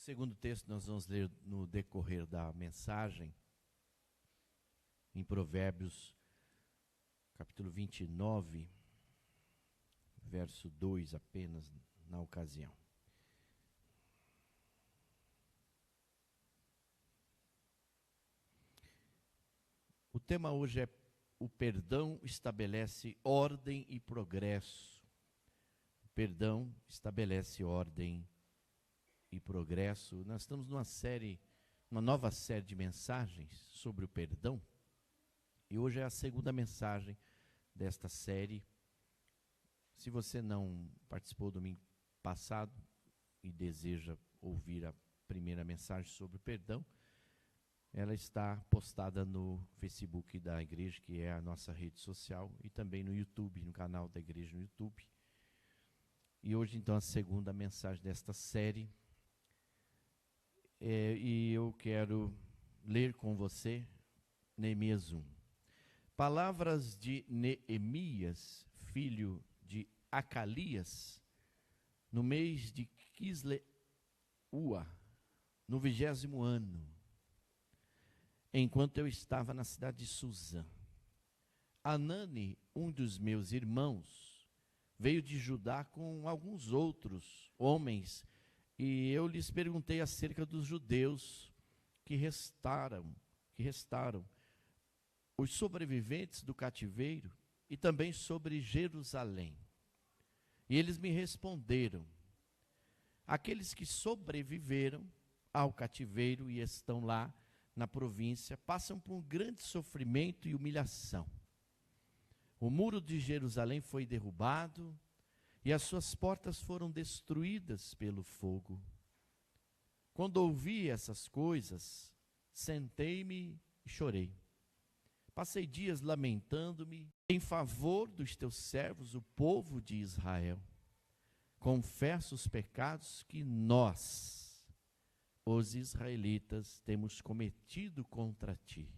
segundo texto nós vamos ler no decorrer da mensagem, em Provérbios, capítulo 29, verso 2 apenas na ocasião. O tema hoje é: o perdão estabelece ordem e progresso. O perdão estabelece ordem e progresso. Nós estamos uma nova série de mensagens sobre o perdão. E hoje é a segunda mensagem desta série. Se você não participou do domingo passado e deseja ouvir a primeira mensagem sobre o perdão, ela está postada no Facebook da igreja, que é a nossa rede social, e também no YouTube, no canal da igreja no YouTube. E hoje, então, a segunda mensagem desta série. E eu quero ler com você Neemias 1. Palavras de Neemias, filho de Acalias, no mês de Quisleu, no 20º ano, enquanto eu estava na cidade de Suzã. Anani, um dos meus irmãos, veio de Judá com alguns outros homens, e eu lhes perguntei acerca dos judeus que restaram, os sobreviventes do cativeiro, e também sobre Jerusalém. E eles me responderam: aqueles que sobreviveram ao cativeiro e estão lá na província passam por um grande sofrimento e humilhação. O muro de Jerusalém foi derrubado e as suas portas foram destruídas pelo fogo. Quando ouvi essas coisas, sentei-me e chorei. Passei dias lamentando-me em favor dos teus servos, o povo de Israel. Confesso os pecados que nós, os israelitas, temos cometido contra ti.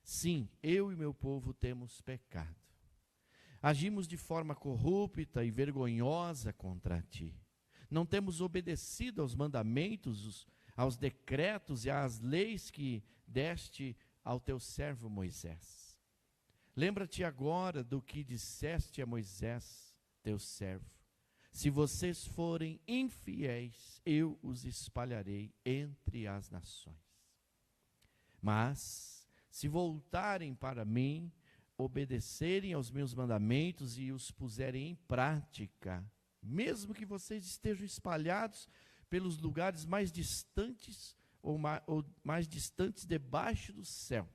Sim, eu e meu povo temos pecado. Agimos de forma corrupta e vergonhosa contra ti. Não temos obedecido aos mandamentos, aos decretos e às leis que deste ao teu servo Moisés. Lembra-te agora do que disseste a Moisés, teu servo. Se vocês forem infiéis, eu os espalharei entre as nações. Mas, se voltarem para mim, obedecerem aos meus mandamentos e os puserem em prática, mesmo que vocês estejam espalhados pelos lugares mais distantes ou mais distantes debaixo do céu,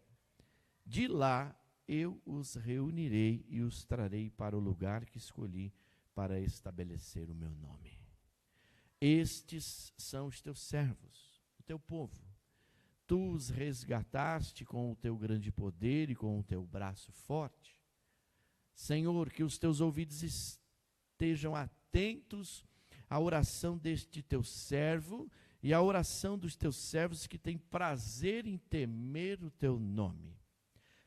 de lá eu os reunirei e os trarei para o lugar que escolhi para estabelecer o meu nome. Estes são os teus servos, o teu povo. Tu os resgataste com o teu grande poder e com o teu braço forte. Senhor, que os teus ouvidos estejam atentos à oração deste teu servo e à oração dos teus servos que têm prazer em temer o teu nome.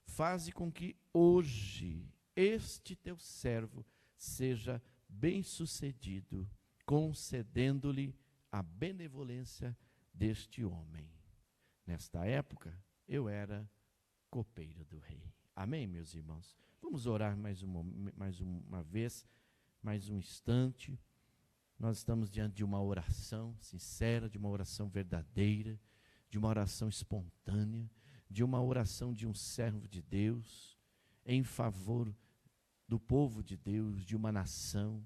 Faze com que hoje este teu servo seja bem-sucedido, concedendo-lhe a benevolência deste homem. Nesta época, eu era copeiro do rei. Amém, meus irmãos? Vamos orar mais uma vez, mais um instante. Nós estamos diante de uma oração sincera, de uma oração verdadeira, de uma oração espontânea, de uma oração de um servo de Deus, em favor do povo de Deus, de uma nação,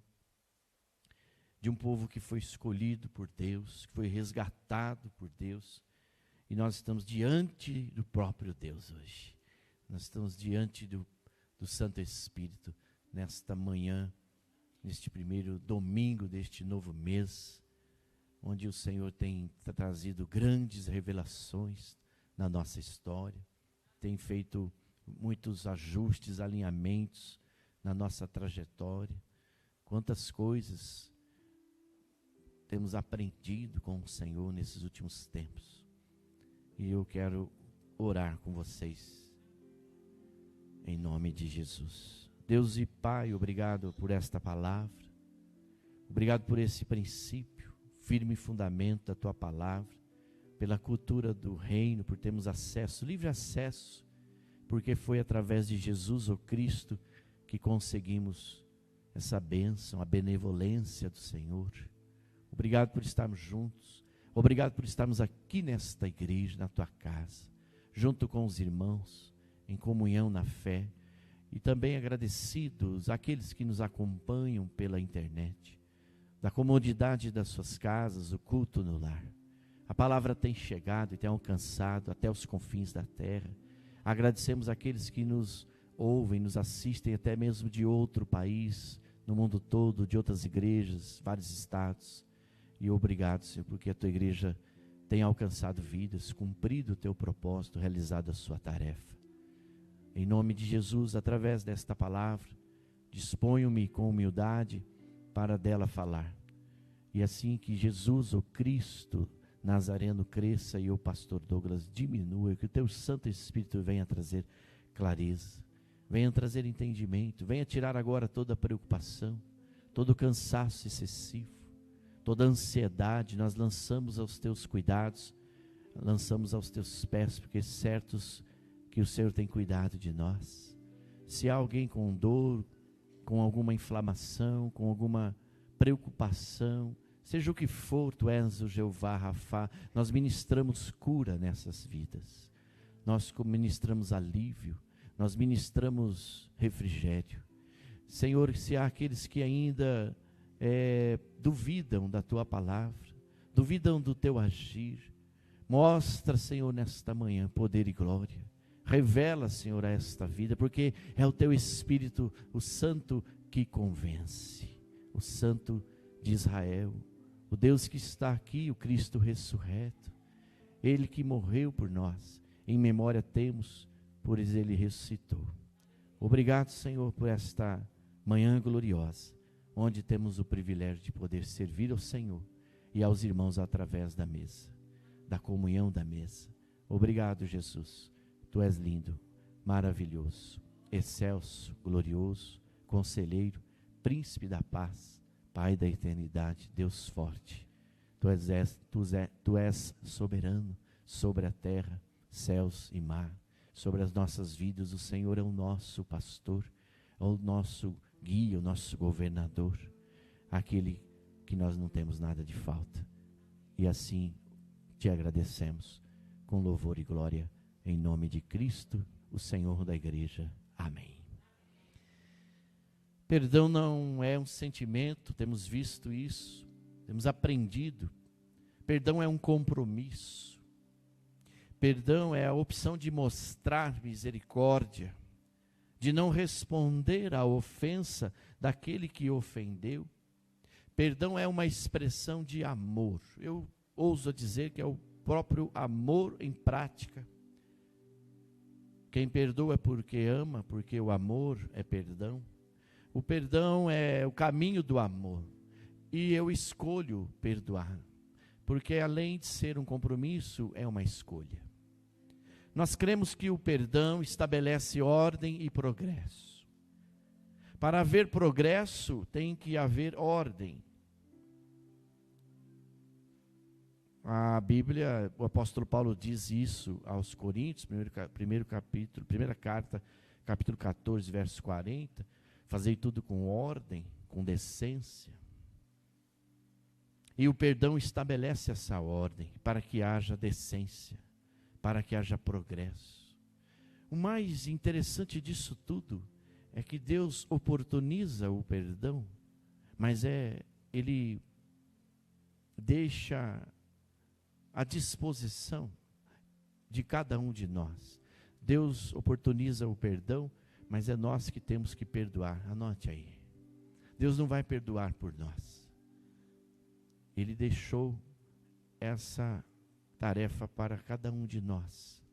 de um povo que foi escolhido por Deus, que foi resgatado por Deus. E nós estamos diante do próprio Deus hoje. Nós estamos diante do Santo Espírito nesta manhã, neste primeiro domingo deste novo mês, onde o Senhor tem trazido grandes revelações na nossa história, tem feito muitos ajustes, alinhamentos na nossa trajetória. Quantas coisas temos aprendido com o Senhor nesses últimos tempos. E eu quero orar com vocês, em nome de Jesus. Deus e Pai, obrigado por esta palavra, obrigado por esse princípio firme fundamento da tua palavra, pela cultura do reino, por termos acesso, livre acesso, porque foi através de Jesus, o Cristo, que conseguimos essa bênção, a benevolência do Senhor. Obrigado por estarmos juntos, obrigado por estarmos aqui nesta igreja, na tua casa, junto com os irmãos, em comunhão na fé, e também agradecidos àqueles que nos acompanham pela internet, da comodidade das suas casas, o culto no lar. A palavra tem chegado e tem alcançado até os confins da terra. Agradecemos àqueles que nos ouvem, nos assistem até mesmo de outro país, no mundo todo, de outras igrejas, vários estados. E obrigado, Senhor, porque a tua igreja tem alcançado vidas, cumprido o teu propósito, realizado a sua tarefa. Em nome de Jesus, através desta palavra, disponho-me com humildade para dela falar. E assim que Jesus, o Cristo Nazareno, cresça e o pastor Douglas diminua, que o teu Santo Espírito venha trazer clareza, venha trazer entendimento, venha tirar agora toda a preocupação, todo o cansaço excessivo, toda a ansiedade. Nós lançamos aos teus cuidados, lançamos aos teus pés, porque certos que o Senhor tem cuidado de nós. Se há alguém com dor, com alguma inflamação, com alguma preocupação, seja o que for, tu és o Jeová Rafá, nós ministramos cura nessas vidas, nós ministramos alívio, nós ministramos refrigério. Senhor, se há aqueles que ainda duvidam da tua palavra, duvidam do teu agir, mostra, Senhor, nesta manhã poder e glória. Revela, Senhor, a esta vida, porque é o teu Espírito, o Santo, que convence, o Santo de Israel, o Deus que está aqui, o Cristo ressurreto, Ele que morreu por nós, em memória temos, por isso Ele ressuscitou. Obrigado, Senhor, por esta manhã gloriosa, onde temos o privilégio de poder servir ao Senhor e aos irmãos através da mesa, da comunhão da mesa. Obrigado, Jesus, tu és lindo, maravilhoso, excelso, glorioso, conselheiro, príncipe da paz, Pai da eternidade, Deus forte. Tu és soberano sobre a terra, céus e mar, sobre as nossas vidas. O Senhor é o nosso pastor, é o nosso guia, o nosso governador, aquele que nós não temos nada de falta. E assim te agradecemos com louvor e glória, em nome de Cristo, o Senhor da igreja. Amém. Perdão não é um sentimento, temos visto isso, temos aprendido. Perdão é um compromisso. Perdão é a opção de mostrar misericórdia, de não responder à ofensa daquele que ofendeu. Perdão é uma expressão de amor. Eu ouso dizer que é o próprio amor em prática. Quem perdoa é porque ama, porque o amor é perdão. O perdão é o caminho do amor, e eu escolho perdoar, porque além de ser um compromisso, é uma escolha. Nós cremos que o perdão estabelece ordem e progresso. Para haver progresso, tem que haver ordem. A Bíblia, o apóstolo Paulo diz isso aos Coríntios, primeira carta, capítulo 14, verso 40, fazei tudo com ordem, com decência. E o perdão estabelece essa ordem, para que haja decência, para que haja progresso. O mais interessante disso tudo é que Deus oportuniza o perdão, mas Ele deixa à disposição de cada um de nós. Deus oportuniza o perdão, mas é nós que temos que perdoar. Anote aí. Deus não vai perdoar por nós. Ele deixou essa tarefa para cada um de nós.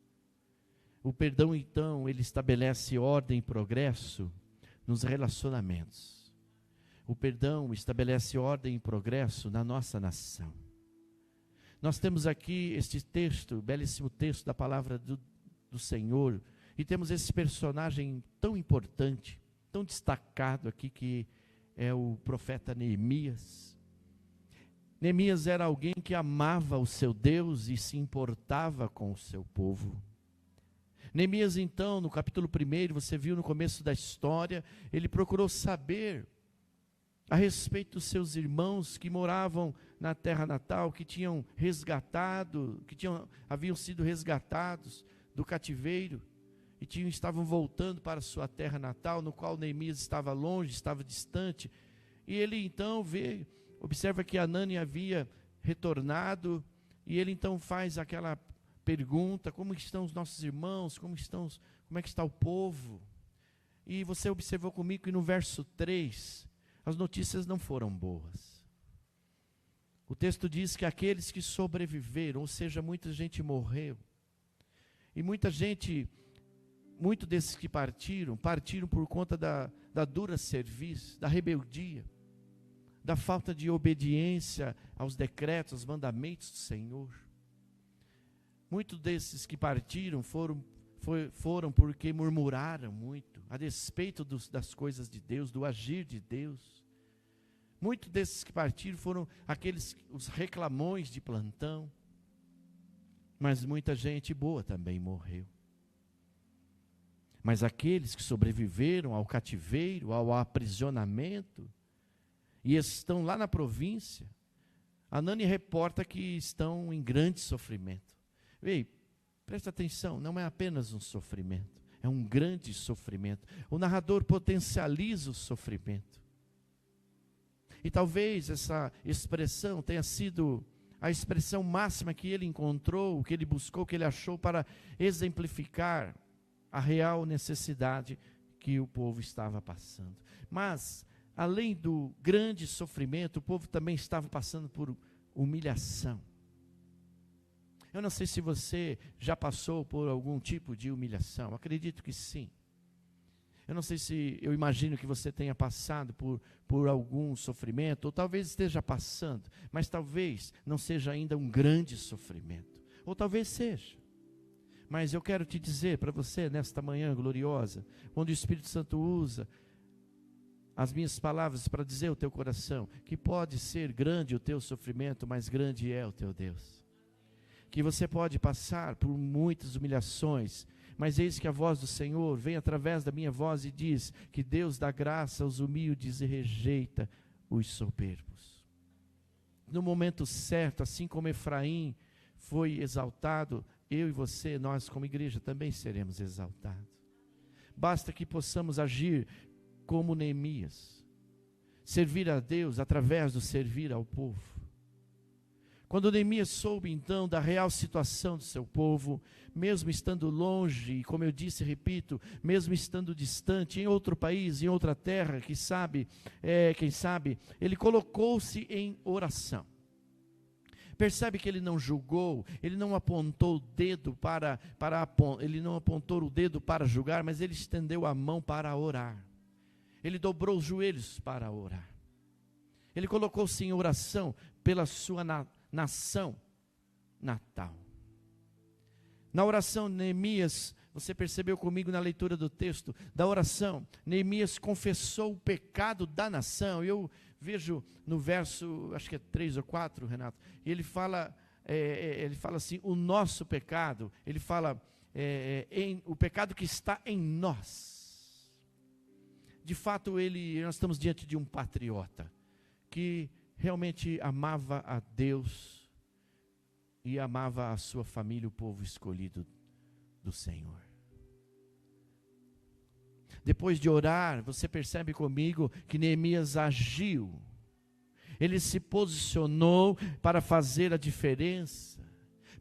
O perdão, então, ele estabelece ordem e progresso nos relacionamentos. O perdão estabelece ordem e progresso na nossa nação. Nós temos aqui este texto, belíssimo texto da palavra do Senhor, e temos esse personagem tão importante, tão destacado aqui, que é o profeta Neemias. Neemias era alguém que amava o seu Deus e se importava com o seu povo. Neemias, então, no capítulo 1, você viu no começo da história, ele procurou saber a respeito dos seus irmãos que moravam na terra natal, que tinham haviam sido resgatados do cativeiro e estavam voltando para a sua terra natal, no qual Neemias estava longe, estava distante. E ele então observa que Anani havia retornado, e ele então faz aquela pergunta: como estão os nossos irmãos, como é que está o povo? E você observou comigo que no verso 3, as notícias não foram boas. O texto diz que aqueles que sobreviveram, ou seja, muita gente morreu, e muitos desses que partiram por conta da dura serviço, da rebeldia, da falta de obediência aos decretos, aos mandamentos do Senhor. Muitos desses que partiram foram porque murmuraram muito, a despeito das coisas de Deus, do agir de Deus. Muitos desses que partiram foram os reclamões de plantão, mas muita gente boa também morreu. Mas aqueles que sobreviveram ao cativeiro, ao aprisionamento, e estão lá na província, Anani reporta que estão em grande sofrimento. Ei, presta atenção, não é apenas um sofrimento, é um grande sofrimento. O narrador potencializa o sofrimento. E talvez essa expressão tenha sido a expressão máxima que ele encontrou, que ele buscou, que ele achou para exemplificar a real necessidade que o povo estava passando. Mas, além do grande sofrimento, o povo também estava passando por humilhação. Eu não sei se você já passou por algum tipo de humilhação, acredito que sim. Eu imagino que você tenha passado por algum sofrimento, ou talvez esteja passando, mas talvez não seja ainda um grande sofrimento, ou talvez seja. Mas eu quero te dizer para você, nesta manhã gloriosa, onde o Espírito Santo usa as minhas palavras para dizer ao teu coração, que pode ser grande o teu sofrimento, mas grande é o teu Deus. Que você pode passar por muitas humilhações, mas eis que a voz do Senhor vem através da minha voz e diz que Deus dá graça aos humildes e rejeita os soberbos. No momento certo, assim como Efraim foi exaltado, eu e você, nós como igreja também seremos exaltados. Basta que possamos agir como Neemias, servir a Deus através do servir ao povo. Quando Neemias soube então da real situação do seu povo, mesmo estando longe, e como eu disse, repito, mesmo estando distante, em outro país, em outra terra, quem sabe, ele colocou-se em oração. Percebe que ele não julgou, ele não apontou o dedo ele não apontou o dedo para julgar, mas ele estendeu a mão para orar. Ele dobrou os joelhos para orar. Ele colocou-se em oração pela sua nação natal. Na oração, Neemias, você percebeu comigo na leitura do texto da oração, Neemias confessou o pecado da nação. Eu vejo no verso, acho que é 3 ou 4, Renato, e ele fala assim, o nosso pecado, ele fala o pecado que está em nós. De fato, nós estamos diante de um patriota, que realmente amava a Deus, e amava a sua família, o povo escolhido do Senhor. Depois de orar, você percebe comigo que Neemias agiu. Ele se posicionou para fazer a diferença.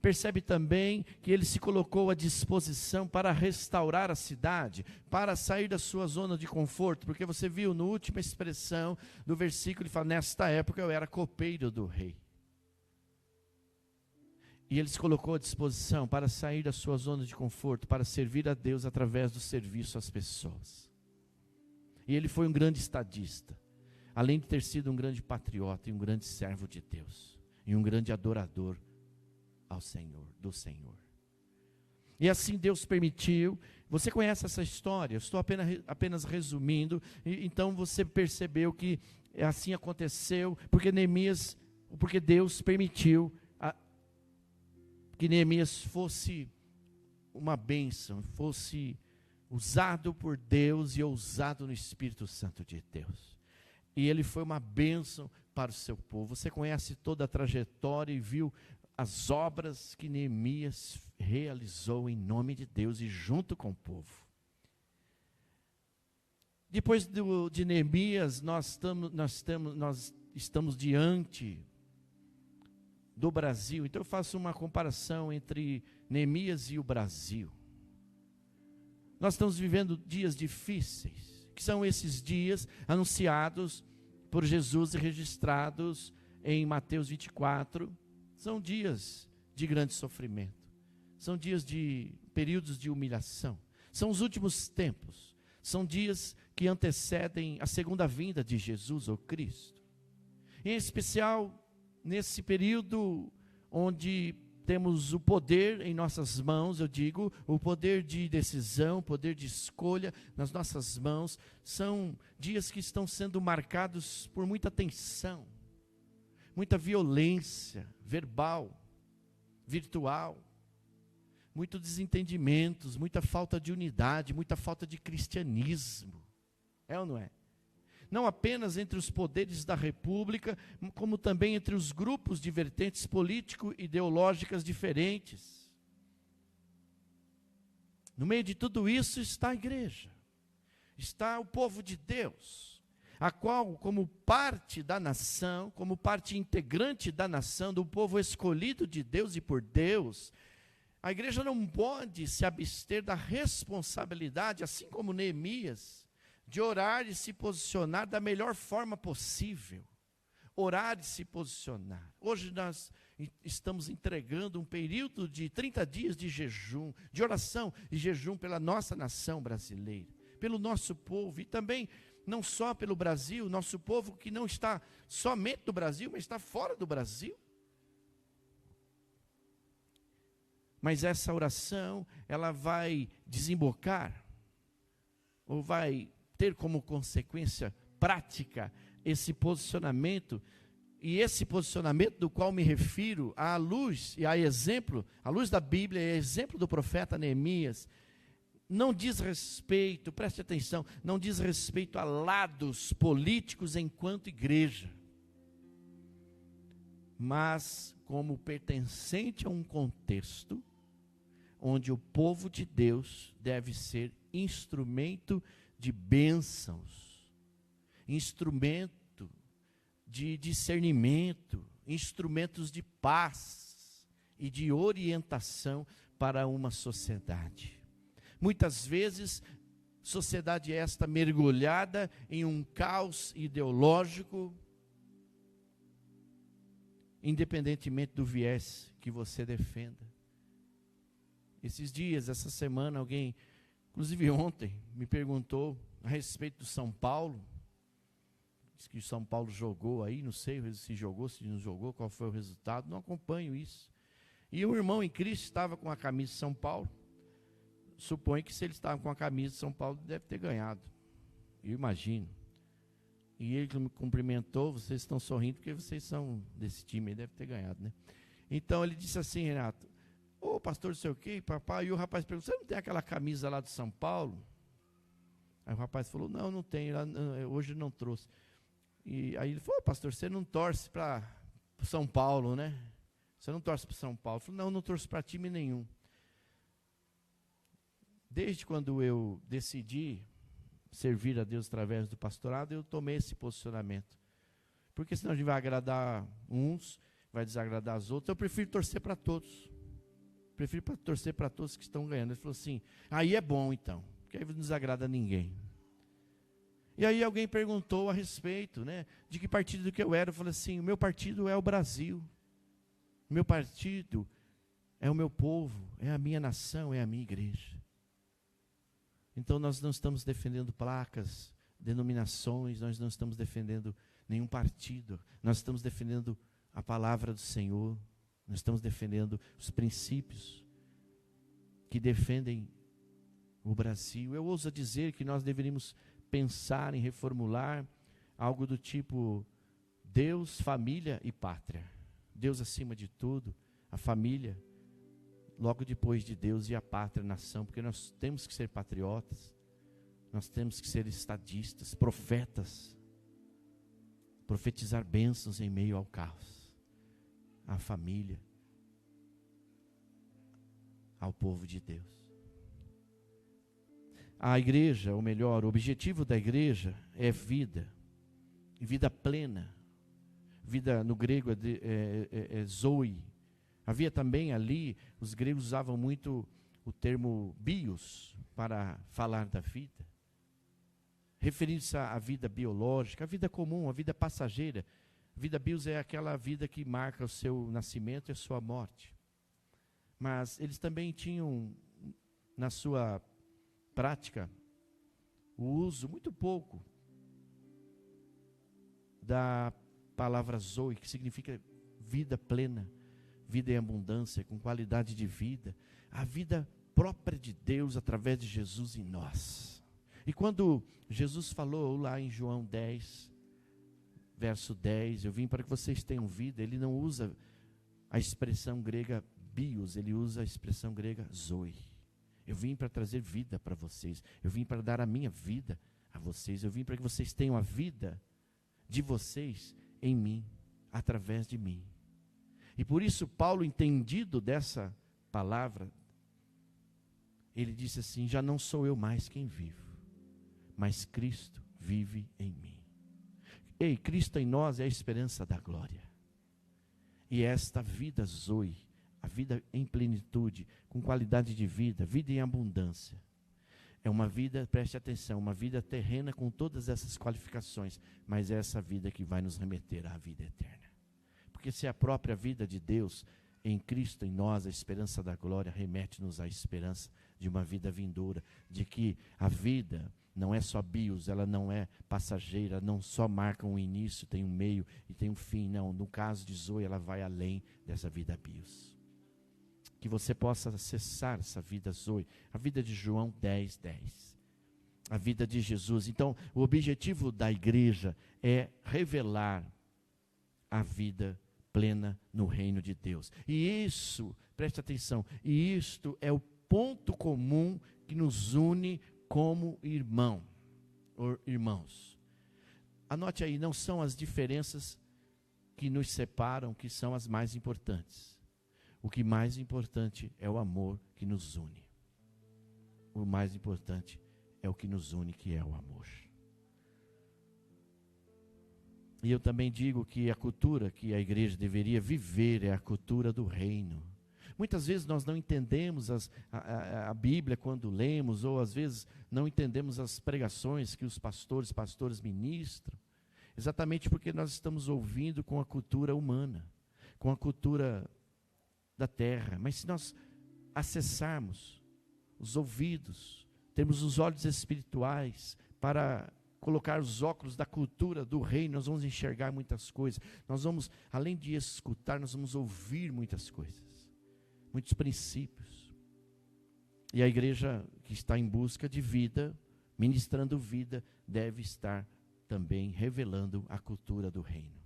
Percebe também que ele se colocou à disposição para restaurar a cidade, para sair da sua zona de conforto, porque você viu na última expressão do versículo, ele fala, nesta época eu era copeiro do rei. E ele se colocou à disposição para sair da sua zona de conforto, para servir a Deus através do serviço às pessoas. E ele foi um grande estadista, além de ter sido um grande patriota e um grande servo de Deus, e um grande adorador ao Senhor, do Senhor. E assim Deus permitiu. Você conhece essa história, eu estou apenas resumindo. Então você percebeu que assim aconteceu, porque Neemias porque Deus permitiu que Neemias fosse uma bênção, fosse usado por Deus e ousado no Espírito Santo de Deus. E ele foi uma bênção para o seu povo. Você conhece toda a trajetória e viu as obras que Neemias realizou em nome de Deus e junto com o povo. Depois de Neemias, nós estamos diante do Brasil. Então eu faço uma comparação entre Neemias e o Brasil. Nós estamos vivendo dias difíceis, que são esses dias anunciados por Jesus e registrados em Mateus 24. São dias de grande sofrimento, são dias de períodos de humilhação, são os últimos tempos, são dias que antecedem a segunda vinda de Jesus ou Cristo. Em especial, nesse período onde temos o poder em nossas mãos, eu digo, o poder de decisão, o poder de escolha nas nossas mãos, são dias que estão sendo marcados por muita tensão, muita violência verbal, virtual, muito desentendimentos, muita falta de unidade, muita falta de cristianismo. É ou não é? Não apenas entre os poderes da República, como também entre os grupos de vertentes político-ideológicas diferentes. No meio de tudo isso está a igreja, está o povo de Deus, a qual, como parte da nação, como parte integrante da nação, do povo escolhido de Deus e por Deus, a igreja não pode se abster da responsabilidade, assim como Neemias, de orar e se posicionar da melhor forma possível. Orar e se posicionar. Hoje nós estamos entregando um período de 30 dias de jejum, de oração e jejum pela nossa nação brasileira, pelo nosso povo e também não só pelo Brasil, nosso povo que não está somente no Brasil, mas está fora do Brasil. Mas essa oração, ela vai desembocar, ou vai ter como consequência prática esse posicionamento, e esse posicionamento do qual me refiro, à luz e a exemplo, à luz da Bíblia e a exemplo do profeta Neemias, não diz respeito, preste atenção, não diz respeito a lados políticos enquanto igreja, mas como pertencente a um contexto onde o povo de Deus deve ser instrumento de bênçãos, instrumento de discernimento, instrumentos de paz e de orientação para uma sociedade. Muitas vezes, sociedade esta mergulhada em um caos ideológico, independentemente do viés que você defenda. Esses dias, essa semana, alguém, inclusive ontem, me perguntou a respeito do São Paulo. Diz que o São Paulo jogou aí, não sei se jogou, se não jogou, qual foi o resultado, não acompanho isso. E um irmão em Cristo estava com a camisa de São Paulo. Suponho que se ele estava com a camisa de São Paulo, deve ter ganhado. Eu imagino. E ele me cumprimentou, vocês estão sorrindo porque vocês são desse time, ele deve ter ganhado, né? Então ele disse assim, Renato, ô pastor, não sei o quê, papai, e o rapaz perguntou, você não tem aquela camisa lá do São Paulo? Aí o rapaz falou, não tenho, hoje não trouxe. E aí ele falou, pastor, você não torce para São Paulo, né? Você não torce para São Paulo? Eu falei, não torço para time nenhum. Desde quando eu decidi servir a Deus através do pastorado, eu tomei esse posicionamento. Porque senão a gente vai agradar uns, vai desagradar os outros. Eu prefiro torcer para todos. Prefiro torcer para todos que estão ganhando. Ele falou assim, aí é bom então, porque aí não desagrada ninguém. E aí alguém perguntou a respeito, né, de que partido que eu era. Eu falei assim, o meu partido é o Brasil. O meu partido é o meu povo, é a minha nação, é a minha igreja. Então nós não estamos defendendo placas, denominações, nós não estamos defendendo nenhum partido, nós estamos defendendo a palavra do Senhor, nós estamos defendendo os princípios que defendem o Brasil. Eu ouso dizer que nós deveríamos pensar em reformular algo do tipo Deus, família e pátria. Deus acima de tudo, a família logo depois de Deus e a pátria, a nação, porque nós temos que ser patriotas, nós temos que ser estadistas, profetas, profetizar bênçãos em meio ao caos, à família, ao povo de Deus. A igreja, ou melhor, o objetivo da igreja é vida, vida plena. Vida no grego é zoe. Havia também ali, os gregos usavam muito o termo bios para falar da vida, referindo-se à vida biológica, à vida comum, à vida passageira. A vida bios é aquela vida que marca o seu nascimento e a sua morte. Mas eles também tinham, na sua prática, o uso muito pouco da palavra zoe, que significa vida plena, vida em abundância, com qualidade de vida, a vida própria de Deus através de Jesus em nós. E quando Jesus falou lá em João 10, verso 10, eu vim para que vocês tenham vida, ele não usa a expressão grega bios, ele usa a expressão grega zoe. Eu vim para trazer vida para vocês, eu vim para dar a minha vida a vocês, eu vim para que vocês tenham a vida de vocês em mim, através de mim. E por isso Paulo, entendido dessa palavra, ele disse assim: já não sou eu mais quem vivo, mas Cristo vive em mim. Ei, Cristo em nós é a esperança da glória. E esta vida zoe, a vida em plenitude, com qualidade de vida, vida em abundância, é uma vida, preste atenção, uma vida terrena com todas essas qualificações, mas é essa vida que vai nos remeter à vida eterna. Porque se a própria vida de Deus, em Cristo, em nós, a esperança da glória, remete-nos à esperança de uma vida vindoura, de que a vida não é só bios, ela não é passageira, não só marca um início, tem um meio e tem um fim, não. No caso de Zoe, ela vai além dessa vida bios. Que você possa acessar essa vida Zoe, a vida de João 10, 10. A vida de Jesus. Então, o objetivo da igreja é revelar a vida plena no reino de Deus. E isso, preste atenção, e isto é o ponto comum que nos une como irmãos. Anote aí, não são as diferenças que nos separam que são as mais importantes. O que mais importante é o amor que nos une. O mais importante é o que nos une, que é o amor. E eu também digo que a cultura que a igreja deveria viver é a cultura do reino. Muitas vezes nós não entendemos a Bíblia quando lemos, ou às vezes não entendemos as pregações que os pastores ministram, exatamente porque nós estamos ouvindo com a cultura humana, com a cultura da terra. Mas se nós acessarmos os ouvidos, temos os olhos espirituais para colocar os óculos da cultura do reino, nós vamos enxergar muitas coisas. Nós vamos, além de escutar, nós vamos ouvir muitas coisas, muitos princípios. E a igreja que está em busca de vida, ministrando vida, deve estar também revelando a cultura do reino.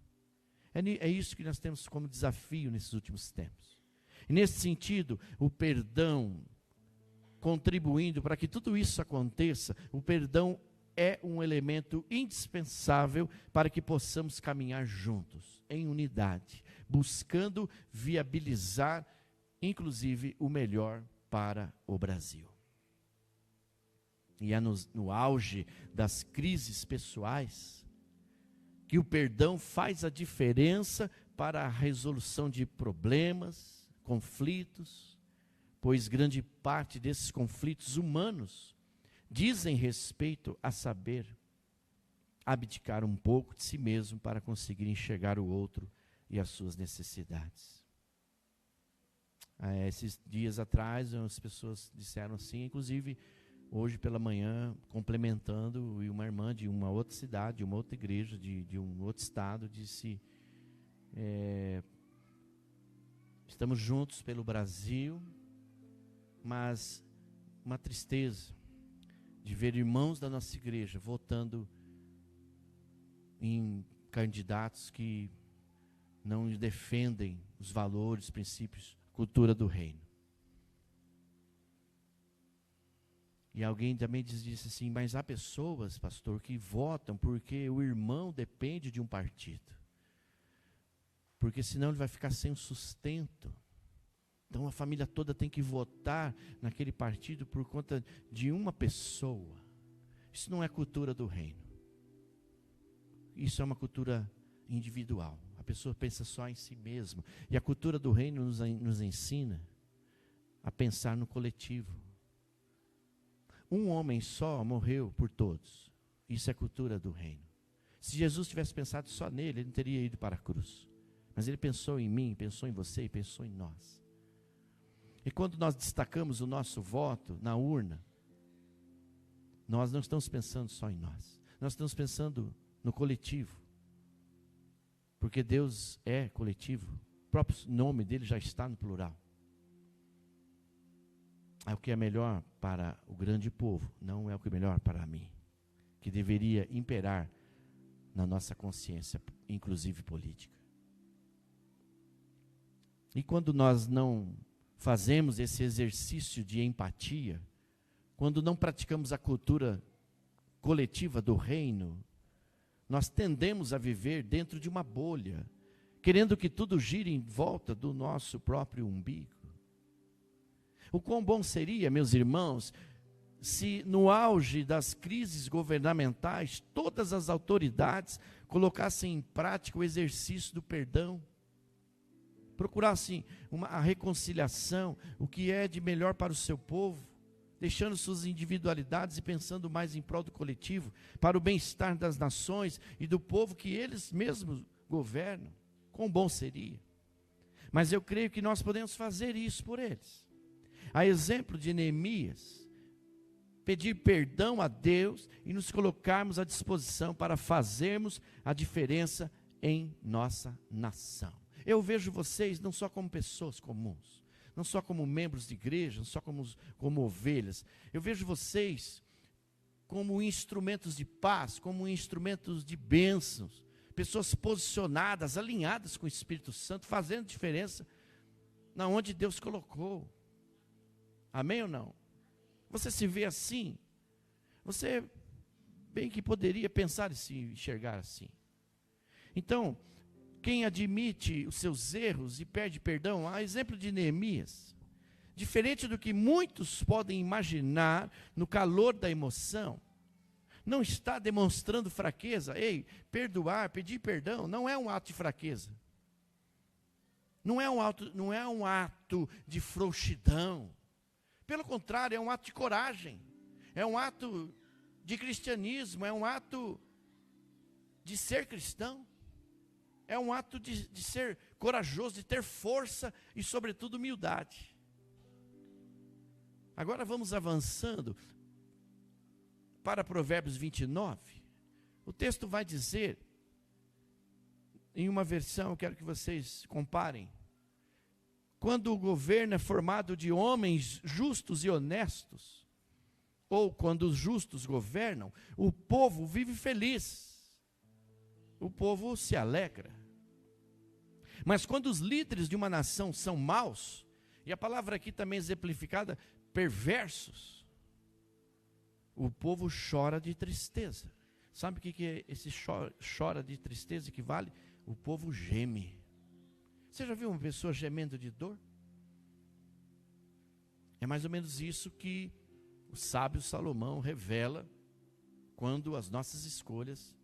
É isso que nós temos como desafio nesses últimos tempos. E nesse sentido, o perdão, contribuindo para que tudo isso aconteça, o perdão é um elemento indispensável para que possamos caminhar juntos, em unidade, buscando viabilizar, inclusive, o melhor para o Brasil. E é no auge das crises pessoais que o perdão faz a diferença para a resolução de problemas, conflitos, pois grande parte desses conflitos humanos dizem respeito a saber abdicar um pouco de si mesmo para conseguir enxergar o outro e as suas necessidades. Esses dias atrás, as pessoas disseram assim, inclusive hoje pela manhã, complementando, e uma irmã de uma outra cidade, de uma outra igreja, de um outro estado, disse: estamos juntos pelo Brasil, mas uma tristeza de ver irmãos da nossa igreja votando em candidatos que não defendem os valores, princípios, cultura do reino. E alguém também disse assim, mas há pessoas, pastor, que votam porque o irmão depende de um partido. Porque senão ele vai ficar sem sustento. Então a família toda tem que votar naquele partido por conta de uma pessoa. Isso não é cultura do reino. Isso é uma cultura individual. A pessoa pensa só em si mesma. E a cultura do reino nos ensina a pensar no coletivo. Um homem só morreu por todos. Isso é cultura do reino. Se Jesus tivesse pensado só nele, ele não teria ido para a cruz. Mas ele pensou em mim, pensou em você e pensou em nós. E quando nós destacamos o nosso voto na urna, nós não estamos pensando só em nós. Nós estamos pensando no coletivo. Porque Deus é coletivo. O próprio nome dele já está no plural. É o que é melhor para o grande povo, não é o que é melhor para mim. Que deveria imperar na nossa consciência, inclusive política. E quando nós não fazemos esse exercício de empatia, quando não praticamos a cultura coletiva do reino, nós tendemos a viver dentro de uma bolha, querendo que tudo gire em volta do nosso próprio umbigo. O quão bom seria, meus irmãos, se no auge das crises governamentais, todas as autoridades colocassem em prática o exercício do perdão, procurassem a reconciliação, o que é de melhor para o seu povo, deixando suas individualidades e pensando mais em prol do coletivo, para o bem-estar das nações e do povo que eles mesmos governam. Quão bom seria. Mas eu creio que nós podemos fazer isso por eles. A exemplo de Neemias, pedir perdão a Deus e nos colocarmos à disposição para fazermos a diferença em nossa nação. Eu vejo vocês não só como pessoas comuns, não só como membros de igreja, não só como ovelhas. Eu vejo vocês como instrumentos de paz, como instrumentos de bênçãos, pessoas posicionadas, alinhadas com o Espírito Santo, fazendo diferença na onde Deus colocou. Amém ou não? Você se vê assim? Você bem que poderia pensar e se enxergar assim. Então, quem admite os seus erros e pede perdão, a exemplo de Neemias, diferente do que muitos podem imaginar no calor da emoção, não está demonstrando fraqueza. Ei, perdoar, pedir perdão, não é um ato de fraqueza. Não é um ato de frouxidão. Pelo contrário, é um ato de coragem, é um ato de cristianismo, é um ato de ser cristão, é um ato de ser corajoso, de ter força e, sobretudo, humildade. Agora vamos avançando para Provérbios 29. O texto vai dizer, em uma versão, eu quero que vocês comparem. Quando o governo é formado de homens justos e honestos, ou quando os justos governam, o povo vive feliz, o povo se alegra. Mas quando os líderes de uma nação são maus, e a palavra aqui também exemplificada, perversos, o povo chora de tristeza. Sabe o que esse chora de tristeza equivale? O povo geme. Você já viu uma pessoa gemendo de dor? É mais ou menos isso que o sábio Salomão revela quando as nossas escolhas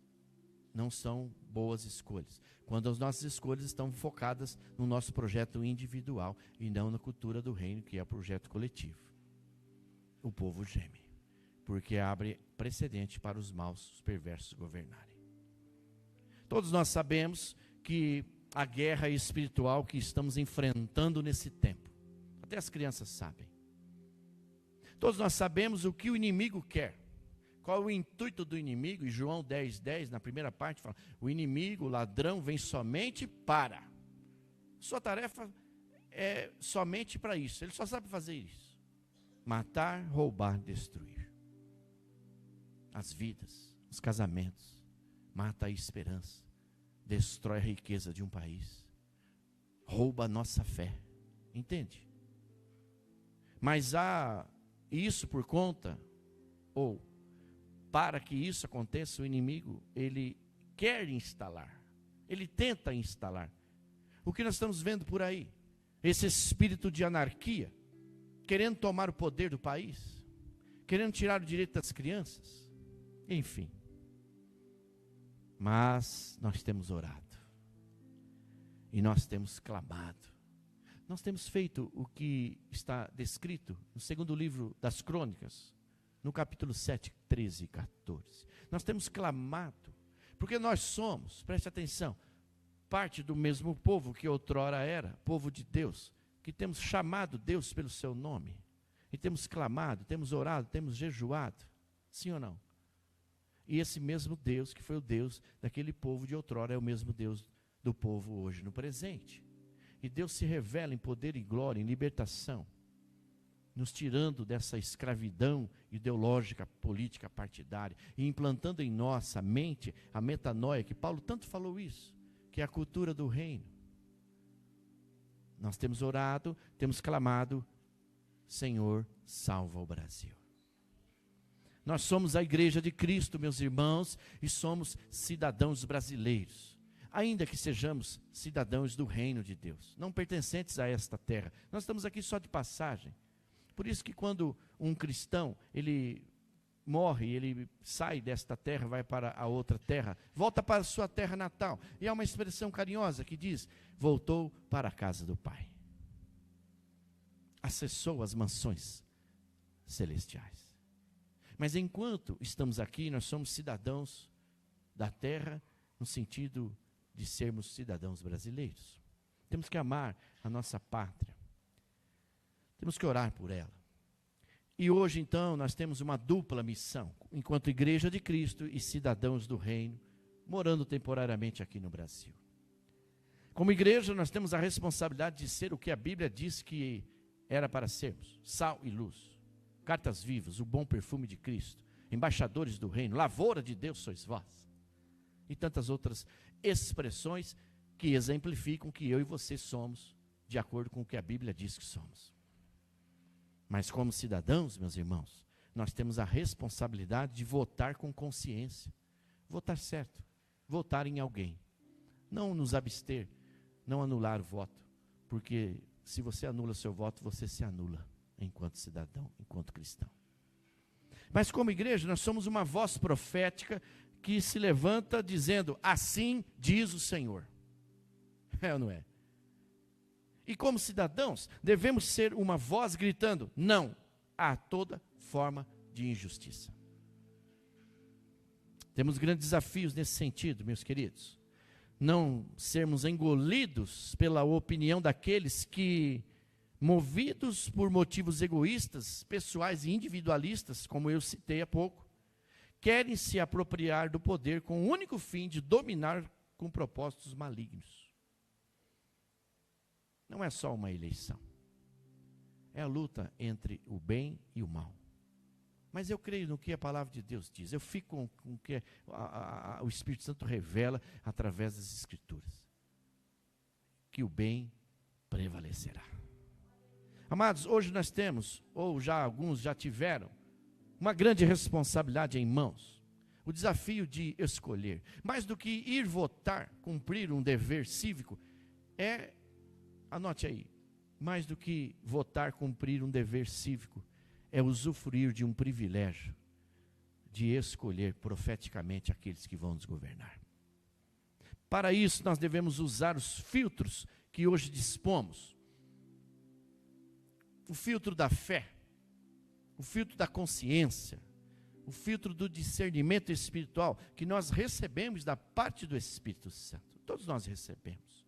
não são boas escolhas. Quando as nossas escolhas estão focadas no nosso projeto individual e não na cultura do reino, que é o projeto coletivo. O povo geme, porque abre precedente para os maus, os perversos governarem. Todos nós sabemos que a guerra espiritual que estamos enfrentando nesse tempo, até as crianças sabem. Todos nós sabemos o que o inimigo quer. Qual é o intuito do inimigo? E João 10:10, na primeira parte, fala: o inimigo, o ladrão, vem somente para. Sua tarefa é somente para isso. Ele só sabe fazer isso: matar, roubar, destruir. As vidas, os casamentos, mata a esperança, destrói a riqueza de um país, rouba a nossa fé, entende? Mas há isso por conta, ou para que isso aconteça, o inimigo, ele quer instalar, ele tenta instalar. O que nós estamos vendo por aí? Esse espírito de anarquia, querendo tomar o poder do país, querendo tirar o direito das crianças, enfim. Mas nós temos orado, e nós temos clamado, nós temos feito o que está descrito no segundo livro das Crônicas, no capítulo 7, 13 e 14. Nós temos clamado, porque nós somos, preste atenção, parte do mesmo povo que outrora era, povo de Deus, que temos chamado Deus pelo seu nome, e temos clamado, temos orado, temos jejuado, sim ou não? E esse mesmo Deus, que foi o Deus daquele povo de outrora, é o mesmo Deus do povo hoje no presente. E Deus se revela em poder e glória, em libertação, nos tirando dessa escravidão ideológica, política, partidária, e implantando em nossa mente a metanoia, que Paulo tanto falou isso, que é a cultura do reino. Nós temos orado, temos clamado, Senhor, salva o Brasil. Nós somos a igreja de Cristo, meus irmãos, e somos cidadãos brasileiros, ainda que sejamos cidadãos do reino de Deus, não pertencentes a esta terra. Nós estamos aqui só de passagem. Por isso que quando um cristão, ele morre, ele sai desta terra, vai para a outra terra, volta para a sua terra natal. E há uma expressão carinhosa que diz, voltou para a casa do Pai. Acessou as mansões celestiais. Mas enquanto estamos aqui, nós somos cidadãos da terra, no sentido de sermos cidadãos brasileiros. Temos que amar a nossa pátria. Temos que orar por ela. E hoje, então, nós temos uma dupla missão, enquanto igreja de Cristo e cidadãos do reino, morando temporariamente aqui no Brasil. Como igreja, nós temos a responsabilidade de ser o que a Bíblia diz que era para sermos: sal e luz, cartas vivas, o bom perfume de Cristo, embaixadores do reino, lavoura de Deus sois vós. E tantas outras expressões que exemplificam que eu e você somos de acordo com o que a Bíblia diz que somos. Mas como cidadãos, meus irmãos, nós temos a responsabilidade de votar com consciência, votar certo, votar em alguém, não nos abster, não anular o voto, porque se você anula seu voto, você se anula enquanto cidadão, enquanto cristão. Mas como igreja, nós somos uma voz profética que se levanta dizendo, assim diz o Senhor. É ou não é? E como cidadãos, devemos ser uma voz gritando, não a toda forma de injustiça. Temos grandes desafios nesse sentido, meus queridos. Não sermos engolidos pela opinião daqueles que, movidos por motivos egoístas, pessoais e individualistas, como eu citei há pouco, querem se apropriar do poder com o único fim de dominar com propósitos malignos. Não é só uma eleição, é a luta entre o bem e o mal. Mas eu creio no que a palavra de Deus diz, eu fico com o que o Espírito Santo revela através das Escrituras, que o bem prevalecerá. Amados, hoje nós temos, ou já alguns já tiveram, uma grande responsabilidade em mãos, o desafio de escolher. Mais do que ir votar, cumprir um dever cívico, anote aí, mais do que votar, cumprir um dever cívico, é usufruir de um privilégio de escolher profeticamente aqueles que vão nos governar. Para isso, nós devemos usar os filtros que hoje dispomos. O filtro da fé, o filtro da consciência, o filtro do discernimento espiritual que nós recebemos da parte do Espírito Santo. Todos nós recebemos.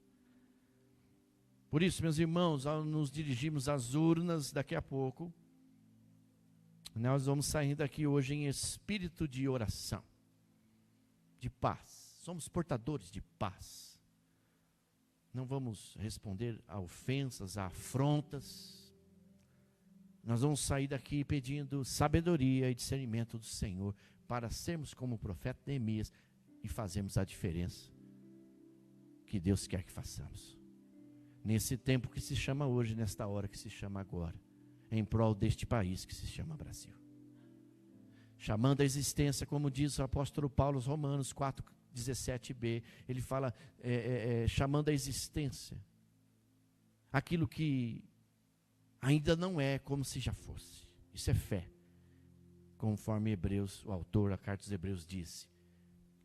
Por isso, meus irmãos, ao nos dirigirmos às urnas daqui a pouco, nós vamos sair daqui hoje em espírito de oração, de paz. Somos portadores de paz. Não vamos responder a ofensas, a afrontas. Nós vamos sair daqui pedindo sabedoria e discernimento do Senhor para sermos como o profeta Neemias e fazermos a diferença que Deus quer que façamos. Nesse tempo que se chama hoje, nesta hora que se chama agora, em prol deste país que se chama Brasil. Chamando a existência, como diz o apóstolo Paulo aos Romanos 4:17b, ele fala, chamando a existência, aquilo que ainda não é como se já fosse. Isso é fé. Conforme Hebreus, o autor da carta dos Hebreus disse,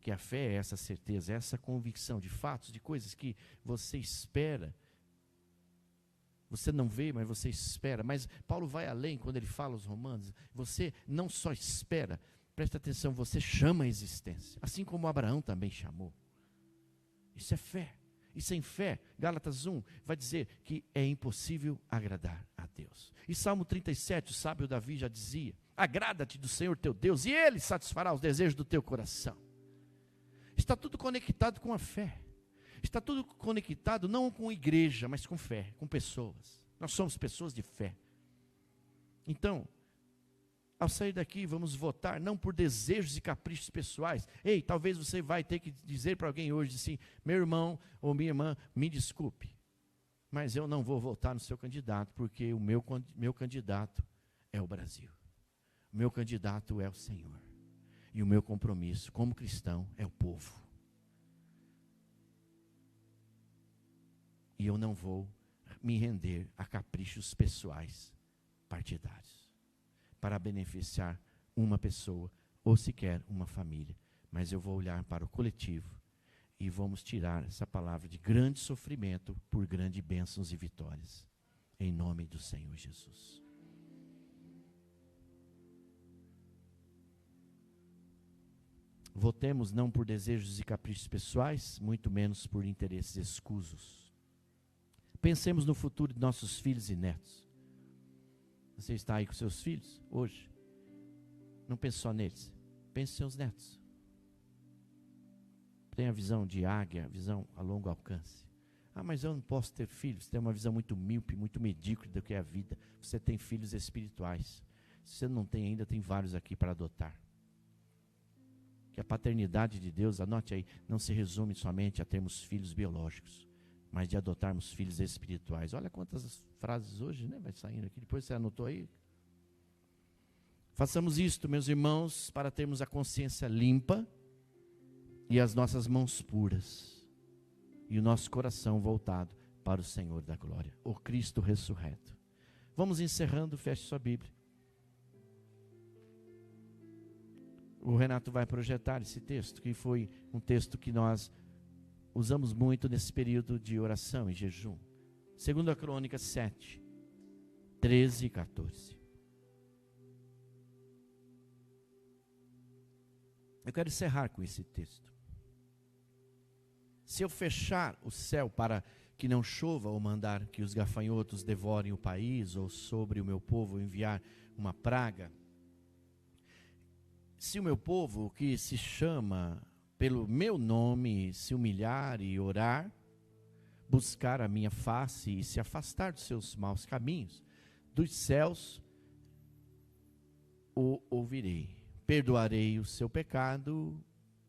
que a fé é essa certeza, essa convicção de fatos, de coisas que você espera. Você não vê, mas você espera. Mas Paulo vai além quando ele fala aos Romanos. Você não só espera, presta atenção, você chama a existência. Assim como Abraão também chamou. Isso é fé. E sem fé, Gálatas 1 vai dizer que é impossível agradar a Deus. E Salmo 37, o sábio Davi já dizia, agrada-te do Senhor teu Deus, e Ele satisfará os desejos do teu coração. Está tudo conectado com a fé. Está tudo conectado não com igreja, mas com fé, com pessoas. Nós somos pessoas de fé. Então, ao sair daqui, vamos votar não por desejos e caprichos pessoais. Ei, talvez você vai ter que dizer para alguém hoje assim, meu irmão ou minha irmã, me desculpe, mas eu não vou votar no seu candidato, porque o meu candidato é o Brasil. O meu candidato é o Senhor. E o meu compromisso como cristão é o povo. E eu não vou me render a caprichos pessoais partidários para beneficiar uma pessoa ou sequer uma família. Mas eu vou olhar para o coletivo e vamos tirar essa palavra de grande sofrimento por grandes bênçãos e vitórias. Em nome do Senhor Jesus. Votemos não por desejos e caprichos pessoais, muito menos por interesses escusos. Pensemos no futuro de nossos filhos e netos. Você está aí com seus filhos hoje? Não pense só neles, pense em seus netos. Tenha a visão de águia, a visão a longo alcance. Ah, mas eu não posso ter filhos. Tem uma visão muito míope, muito medíocre do que é a vida. Você tem filhos espirituais. Se você não tem ainda, tem vários aqui para adotar. Que a paternidade de Deus, anote aí, não se resume somente a termos filhos biológicos, mas de adotarmos filhos espirituais. Olha quantas frases hoje, né? Vai saindo aqui, depois você anotou aí. Façamos isto, meus irmãos, para termos a consciência limpa e as nossas mãos puras e o nosso coração voltado para o Senhor da glória, o Cristo ressurreto. Vamos encerrando, feche sua Bíblia. O Renato vai projetar esse texto, que foi um texto que nós usamos muito nesse período de oração e jejum. 2 Crônicas 7, 13 e 14. Eu quero encerrar com esse texto. Se eu fechar o céu para que não chova, ou mandar que os gafanhotos devorem o país, ou sobre o meu povo enviar uma praga, se o meu povo, que se chama pelo meu nome, se humilhar e orar, buscar a minha face e se afastar dos seus maus caminhos, dos céus o ouvirei, perdoarei o seu pecado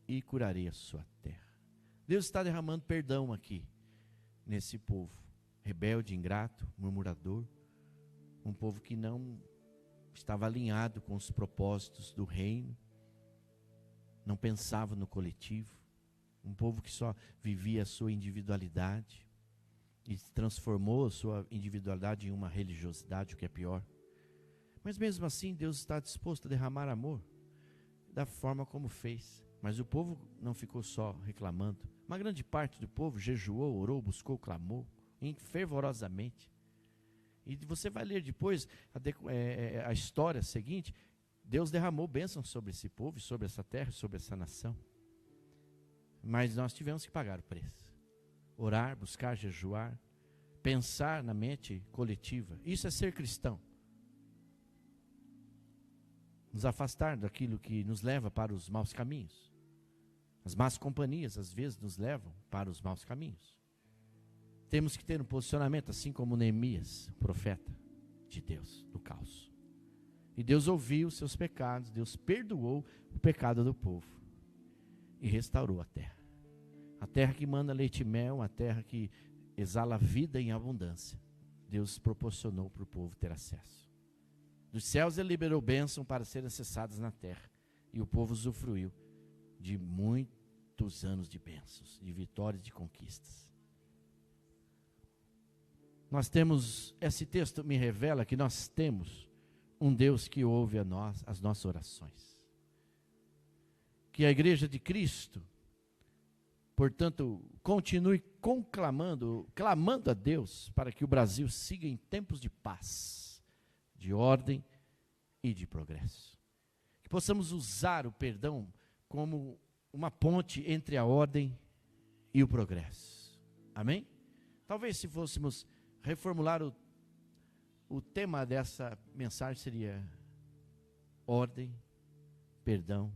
e curarei a sua terra. Deus está derramando perdão aqui, nesse povo, rebelde, ingrato, murmurador, um povo que não estava alinhado com os propósitos do reino, não pensava no coletivo, um povo que só vivia a sua individualidade e transformou a sua individualidade em uma religiosidade, o que é pior. Mas mesmo assim Deus está disposto a derramar amor da forma como fez. Mas o povo não ficou só reclamando. Uma grande parte do povo jejuou, orou, buscou, clamou fervorosamente. E você vai ler depois a história seguinte. Deus derramou bênçãos sobre esse povo, sobre essa terra, sobre essa nação. Mas nós tivemos que pagar o preço. Orar, buscar, jejuar, pensar na mente coletiva. Isso é ser cristão. Nos afastar daquilo que nos leva para os maus caminhos. As más companhias, às vezes, nos levam para os maus caminhos. Temos que ter um posicionamento, assim como Neemias, profeta de Deus, do caos. E Deus ouviu os seus pecados, Deus perdoou o pecado do povo e restaurou a terra. A terra que manda leite e mel, a terra que exala vida em abundância. Deus proporcionou para o povo ter acesso. Dos céus ele liberou bênção para serem acessadas na terra. E o povo usufruiu de muitos anos de bênçãos, de vitórias, de conquistas. Nós temos, esse texto me revela que nós temos um Deus que ouve as nossas orações. Que a igreja de Cristo, portanto, continue clamando a Deus para que o Brasil siga em tempos de paz, de ordem e de progresso. Que possamos usar o perdão como uma ponte entre a ordem e o progresso. Amém? Talvez se fôssemos reformular o tema dessa mensagem seria ordem, perdão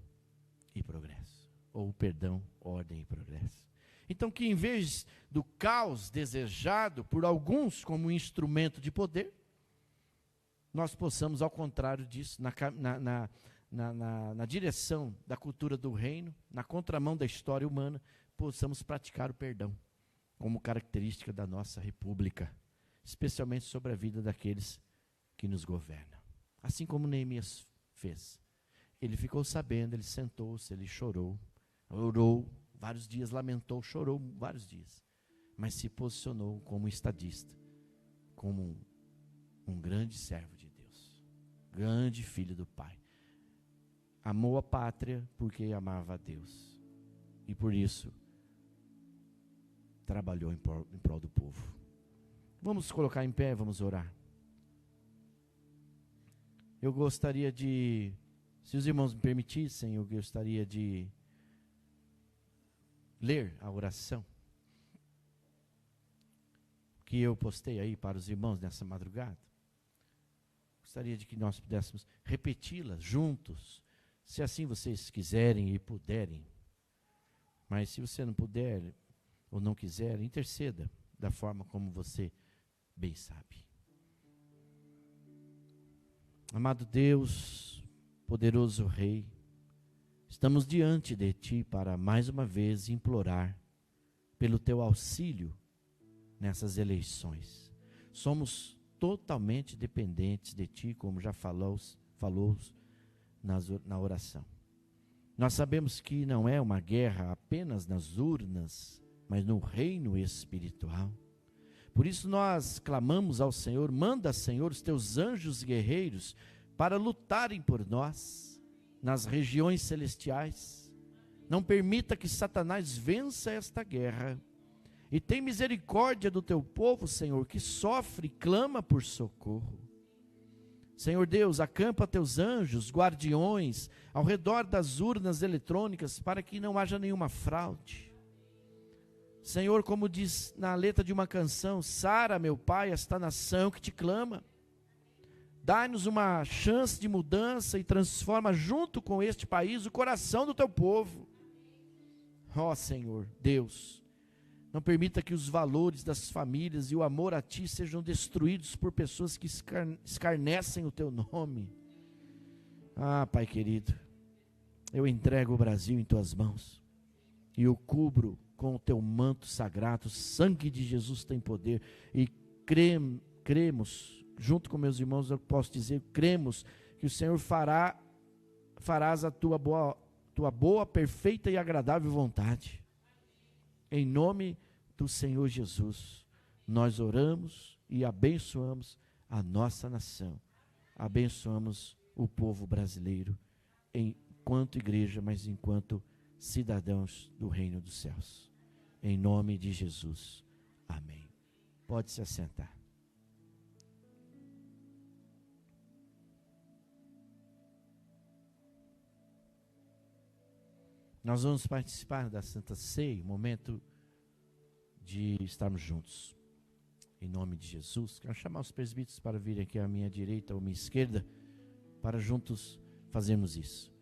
e progresso. Ou perdão, ordem e progresso. Então que em vez do caos desejado por alguns como instrumento de poder, nós possamos, ao contrário disso, na direção da cultura do reino, na contramão da história humana, possamos praticar o perdão como característica da nossa república, especialmente sobre a vida daqueles que nos governam. Assim como Neemias fez. Ele ficou sabendo, ele sentou-se, ele chorou, orou vários dias, lamentou, chorou vários dias, mas se posicionou como estadista, como um grande servo de Deus, grande filho do Pai. Amou a pátria porque amava a Deus. E por isso, trabalhou em prol do povo. Vamos colocar em pé, vamos orar. Eu gostaria de, se os irmãos me permitissem, eu gostaria de ler a oração que eu postei aí para os irmãos nessa madrugada. Gostaria de que nós pudéssemos repeti-la juntos, se assim vocês quiserem e puderem. Mas se você não puder ou não quiser, interceda da forma como você bem sabe. Amado Deus, poderoso Rei, estamos diante de Ti para mais uma vez implorar pelo Teu auxílio nessas eleições. Somos totalmente dependentes de Ti, como já falou na oração. Nós sabemos que não é uma guerra apenas nas urnas, mas no reino espiritual. Por isso nós clamamos ao Senhor, manda, Senhor, os teus anjos guerreiros para lutarem por nós nas regiões celestiais. Não permita que Satanás vença esta guerra. E tem misericórdia do teu povo, Senhor, que sofre e clama por socorro. Senhor Deus, acampa teus anjos, guardiões, ao redor das urnas eletrônicas, para que não haja nenhuma fraude. Senhor, como diz na letra de uma canção, sara, meu Pai, esta nação que te clama. Dá-nos uma chance de mudança e transforma junto com este país o coração do teu povo. Ó Senhor, Deus, não permita que os valores das famílias e o amor a Ti sejam destruídos por pessoas que escarnecem o Teu nome. Ah, Pai querido, eu entrego o Brasil em Tuas mãos e o cubro com o Teu manto sagrado. O sangue de Jesus tem poder e cremos, junto com meus irmãos eu posso dizer, cremos que o Senhor farás a tua boa, perfeita e agradável vontade. Em nome do Senhor Jesus, nós oramos e abençoamos a nossa nação, abençoamos o povo brasileiro, enquanto igreja, mas enquanto cidadãos do reino dos céus. Em nome de Jesus, amém. Pode se assentar. Nós vamos participar da Santa Ceia, momento de estarmos juntos. Em nome de Jesus, quero chamar os presbíteros para virem aqui à minha direita ou à minha esquerda, para juntos fazermos isso.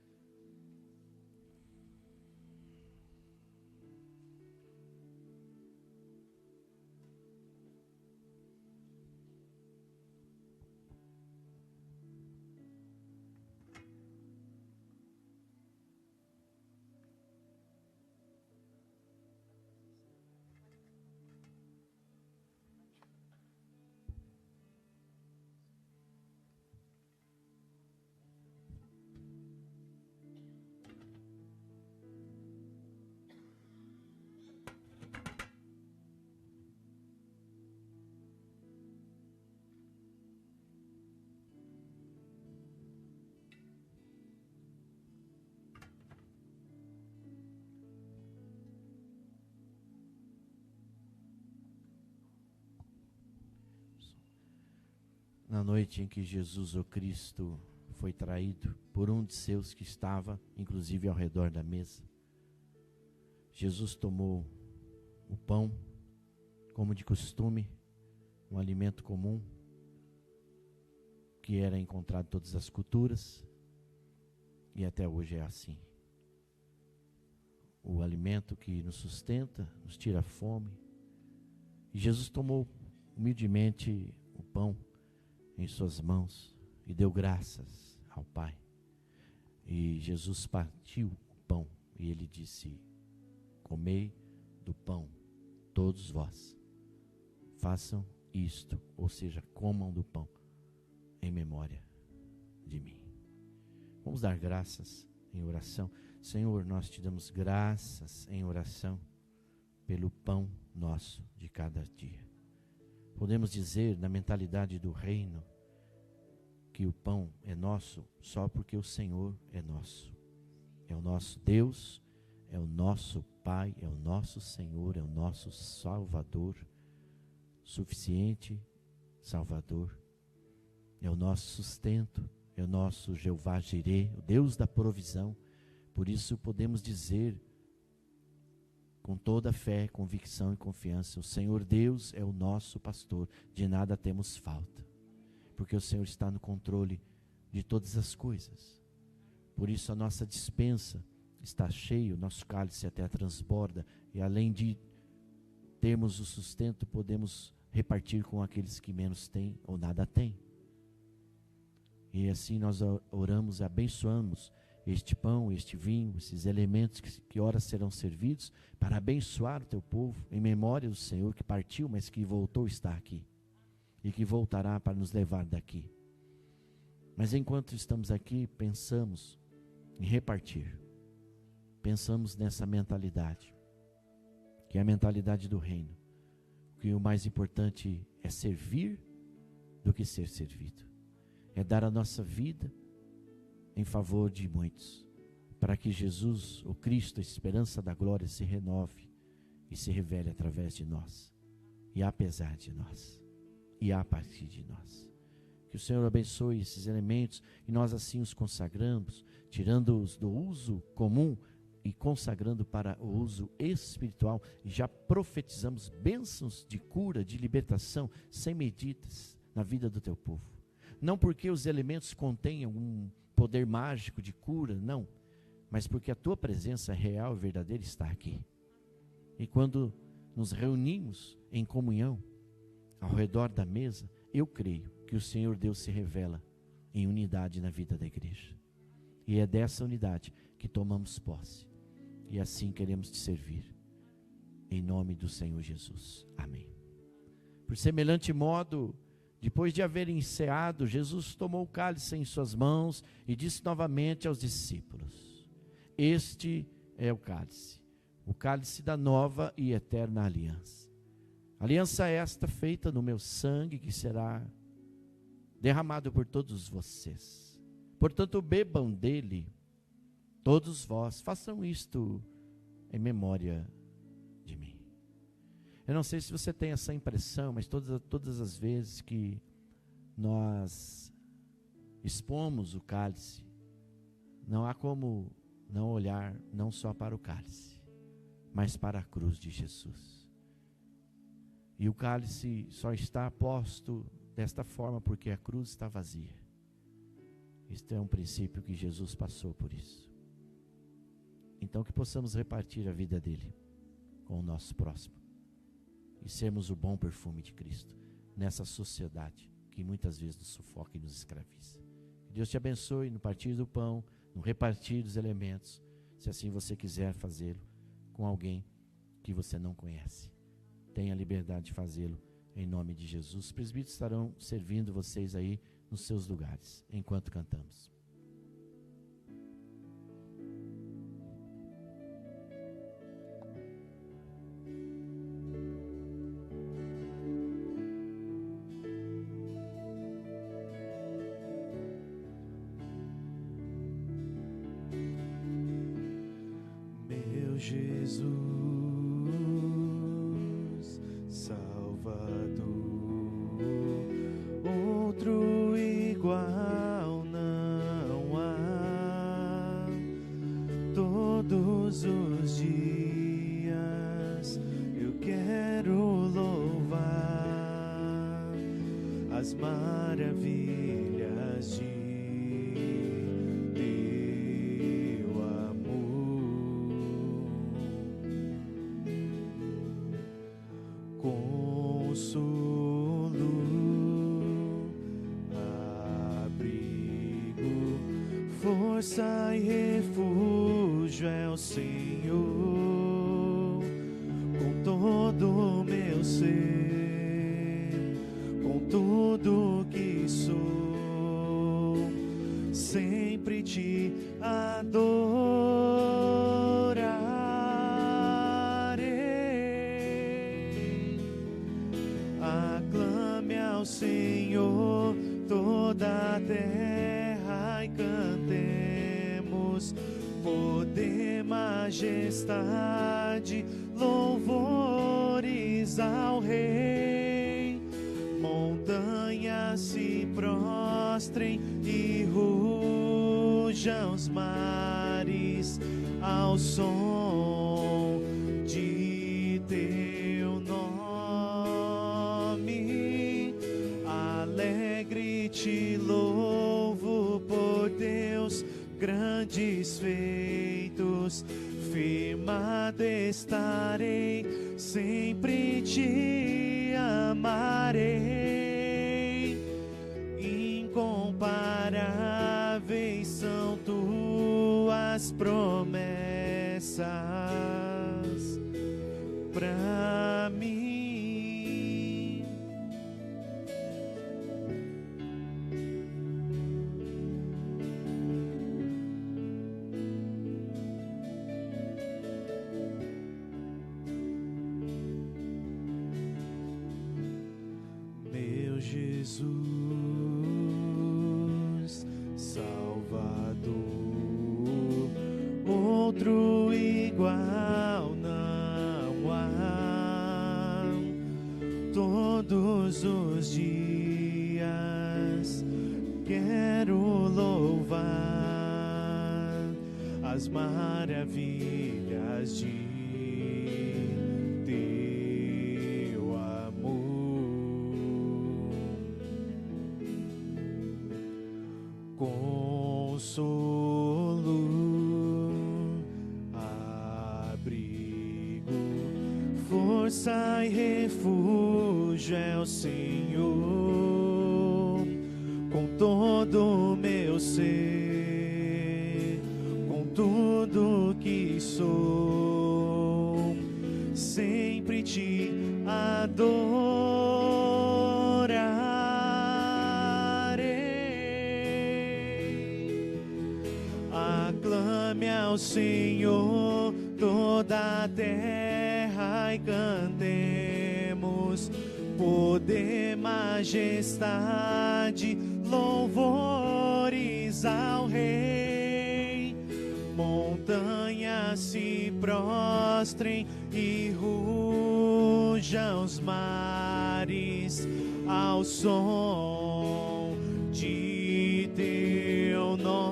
na noite em que Jesus, o Cristo, foi traído por um de seus que estava, inclusive, ao redor da mesa. Jesus tomou o pão, como de costume, um alimento comum, que era encontrado em todas as culturas, e até hoje é assim. O alimento que nos sustenta, nos tira a fome. E Jesus tomou humildemente o pão em suas mãos e deu graças ao Pai. E Jesus partiu o pão e ele disse: comei do pão, todos vós. Façam isto, ou seja, comam do pão, em memória de mim. Vamos dar graças em oração. Senhor, nós te damos graças em oração pelo pão nosso de cada dia. Podemos dizer, na mentalidade do reino, que o pão é nosso só porque o Senhor é nosso. É o nosso Deus, é o nosso Pai, é o nosso Senhor, é o nosso Salvador, suficiente Salvador. É o nosso sustento, é o nosso Jeová Jireh, o Deus da provisão. Por isso podemos dizer, com toda a fé, convicção e confiança, o Senhor Deus é o nosso pastor, de nada temos falta, porque o Senhor está no controle de todas as coisas. Por isso a nossa despensa está cheia, o nosso cálice até transborda, e além de termos o sustento, podemos repartir com aqueles que menos têm ou nada têm. E assim nós oramos e abençoamos este pão, este vinho, esses elementos que ora serão servidos para abençoar o teu povo, em memória do Senhor que partiu, mas que voltou a estar aqui, e que voltará para nos levar daqui. Mas enquanto estamos aqui, pensamos em repartir, pensamos nessa mentalidade, que é a mentalidade do reino, que o mais importante é servir do que ser servido, é dar a nossa vida em favor de muitos, para que Jesus, o Cristo, a esperança da glória, se renove e se revele através de nós, e apesar de nós, e a partir de nós. Que o Senhor abençoe esses elementos, e nós assim os consagramos, tirando-os do uso comum e consagrando para o uso espiritual, e já profetizamos bênçãos de cura, de libertação, sem medidas na vida do teu povo. Não porque os elementos contenham um poder mágico de cura, não, mas porque a tua presença real e verdadeira está aqui. E quando nos reunimos em comunhão, ao redor da mesa, eu creio que o Senhor Deus se revela em unidade na vida da igreja. E é dessa unidade que tomamos posse. E assim queremos te servir. Em nome do Senhor Jesus. Amém. Por semelhante modo, depois de haver enceado, Jesus tomou o cálice em suas mãos e disse novamente aos discípulos: este é o cálice da nova e eterna aliança. Aliança esta feita no meu sangue, que será derramado por todos vocês. Portanto, bebam dele, todos vós, façam isto em memória de mim. Eu não sei se você tem essa impressão, mas todas as vezes que nós expomos o cálice, não há como não olhar não só para o cálice, mas para a cruz de Jesus. E o cálice só está posto desta forma porque a cruz está vazia. Isto é um princípio que Jesus passou por isso. Então que possamos repartir a vida dele com o nosso próximo e sermos o bom perfume de Cristo nessa sociedade que muitas vezes nos sufoca e nos escraviza. Que Deus te abençoe no partir do pão, no repartir dos elementos, se assim você quiser fazê-lo com alguém que você não conhece. Tenha a liberdade de fazê-lo em nome de Jesus. Os presbíteros estarão servindo vocês aí nos seus lugares, enquanto cantamos. Meu Jesus, Salvador, outro igual não há. Todos os dias eu quero louvar as maravilhas de teu amor. Consolo, abrigo, força e refúgio é o Senhor. Com todo o meu ser, com tudo que sou, sempre te adorarei. Aclame ao Senhor toda a terra e cantemos poder, majestade, louvores ao Rei. Montanhas se prostrem e rujam os mares ao som de teu nome. Alegre te louvo por Deus grandes feitos, firmado estarei, sempre te amarei. Incomparáveis são tuas promessas pra mim. Meu Jesus, Salvador, outro igual não há. Todos os dias quero louvar as maravilhas de teu amor. Consolo, abrigo, força e refúgio é o Senhor. Com todo o meu ser, com tudo que sou, sempre te adorarei. Aclame ao Senhor toda a terra e cantemos poder, majestade, louvores ao Rei. Montanhas se prostrem e rujam os mares ao som de teu nome.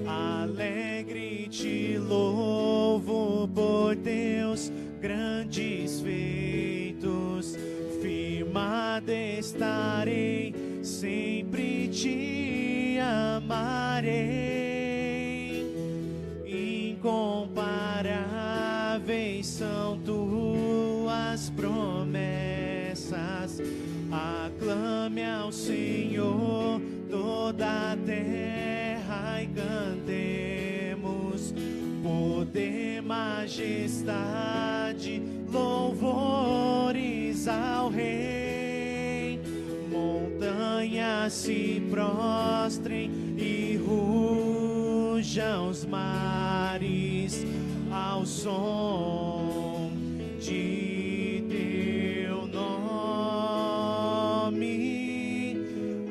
Alegre te louvo por Deus grandes feitos, firmado estarei, sempre te amarei. Incomparáveis são tuas promessas. Aclame ao Senhor toda a terra e cantemos poder, majestade, louvores ao Rei. Montanhas se prostrem e rujam os mares ao som de teu nome.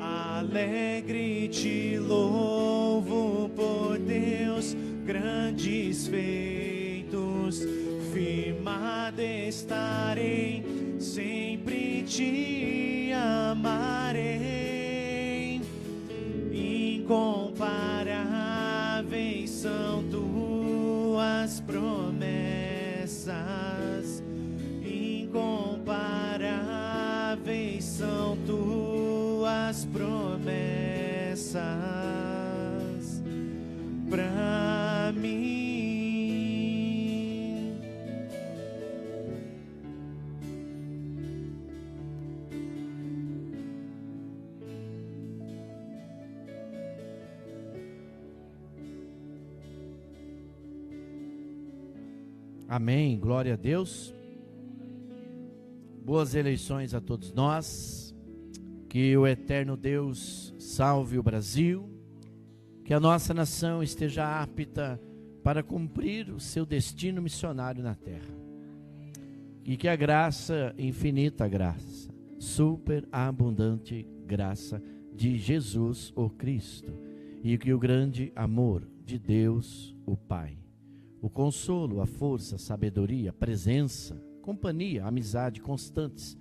Alegre te louvo por Deus grandes feitos, firmado estarei, sempre te amarei. tuas promessas pra mim. Amém, glória a Deus. Boas eleições a todos nós. Que o eterno Deus salve o Brasil. Que a nossa nação esteja apta para cumprir o seu destino missionário na terra. E que a graça, infinita graça, super abundante graça de Jesus o Cristo, e que o grande amor de Deus o Pai, o consolo, a força, a sabedoria, a presença, companhia, amizade constantes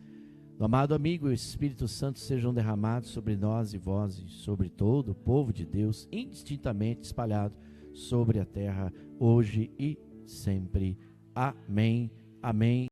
do amado amigo e o Espírito Santo sejam derramados sobre nós e vós e sobre todo o povo de Deus, indistintamente espalhado sobre a terra, hoje e sempre. Amém. Amém.